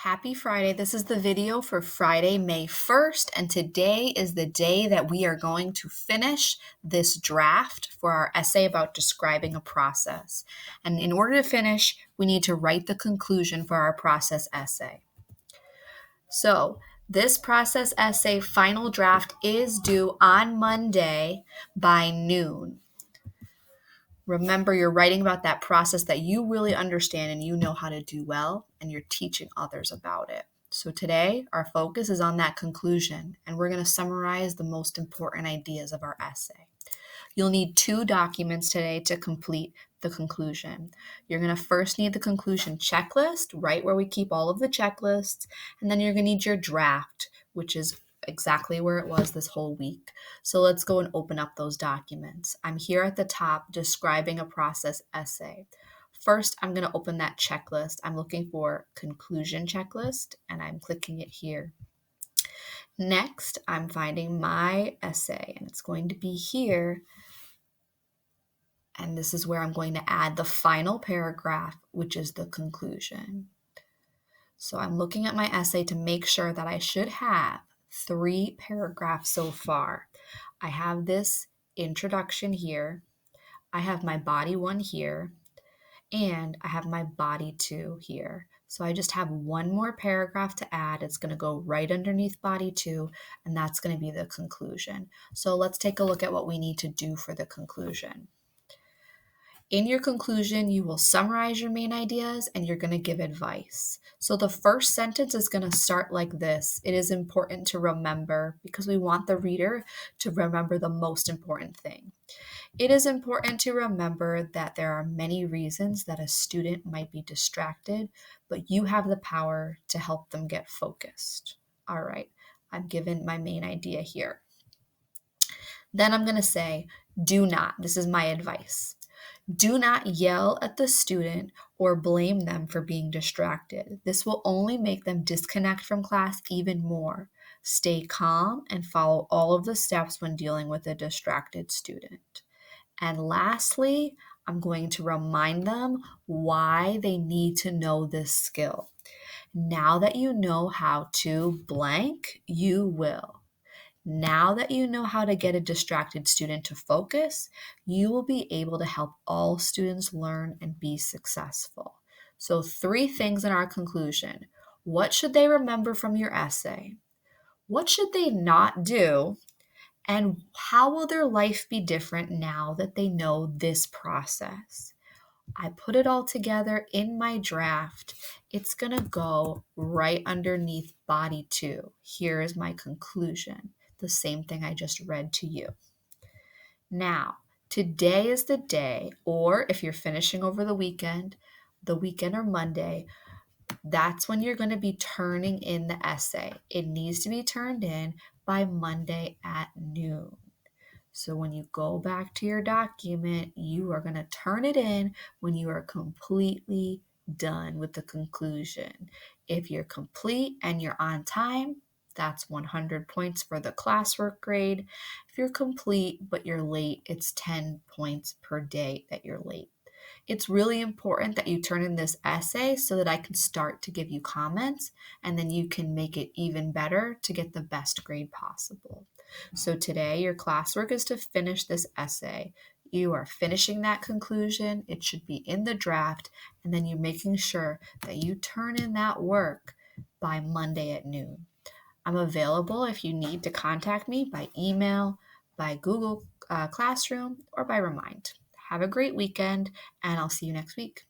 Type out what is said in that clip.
Happy Friday. This is the video for Friday, May 1st, and today is the day that we are going to finish this draft for our essay about describing a process. And in order to finish, we need to write the conclusion for our process essay. So, this process essay final draft is due on Monday by noon. Remember, you're writing about that process that you really understand and you know how to do well, and you're teaching others about it. So today, our focus is on that conclusion, and we're going to summarize the most important ideas of our essay. You'll need 2 documents today to complete the conclusion. You're going to first need the conclusion checklist, right where we keep all of the checklists, and then you're going to need your draft, which is exactly where it was this whole week. So let's go and open up those documents. I'm here at the top describing a process essay. First, I'm going to open that checklist. I'm looking for conclusion checklist, and I'm clicking it here. Next, I'm finding my essay, and it's going to be here. And this is where I'm going to add the final paragraph, which is the conclusion. So I'm looking at my essay to make sure that I should have 3 paragraphs so far. I have this introduction here, I have my body 1 here, and I have my body 2 here. So I just have 1 more paragraph to add. It's going to go right underneath body 2, and that's going to be the conclusion. So let's take a look at what we need to do for the conclusion. In your conclusion, you will summarize your main ideas and you're going to give advice. So the first sentence is going to start like this. It is important to remember, because we want the reader to remember the most important thing. It is important to remember that there are many reasons that a student might be distracted, but you have the power to help them get focused. All right, I've given my main idea here. Then I'm going to say, do not. This is my advice. Do not yell at the student or blame them for being distracted. This will only make them disconnect from class even more. Stay calm and follow all of the steps when dealing with a distracted student. And lastly, I'm going to remind them why they need to know this skill. Now that you know how to blank, you will. Now that you know how to get a distracted student to focus, you will be able to help all students learn and be successful. So 3 things in our conclusion. What should they remember from your essay? What should they not do? And how will their life be different now that they know this process? I put it all together in my draft. It's going to go right underneath body 2. Here is my conclusion, the same thing I just read to you. Now, today is the day, or if you're finishing over the weekend or Monday, that's when you're going to be turning in the essay. It needs to be turned in by Monday at noon. So when you go back to your document, you are going to turn it in when you are completely done with the conclusion. If you're complete and you're on time, that's 100 points for the classwork grade. If you're complete but you're late, it's 10 points per day that you're late. It's really important that you turn in this essay so that I can start to give you comments, and then you can make it even better to get the best grade possible. So today, your classwork is to finish this essay. You are finishing that conclusion. It should be in the draft, and then you're making sure that you turn in that work by Monday at noon. I'm available if you need to contact me by email, by Google Classroom, or by Remind. Have a great weekend, and I'll see you next week.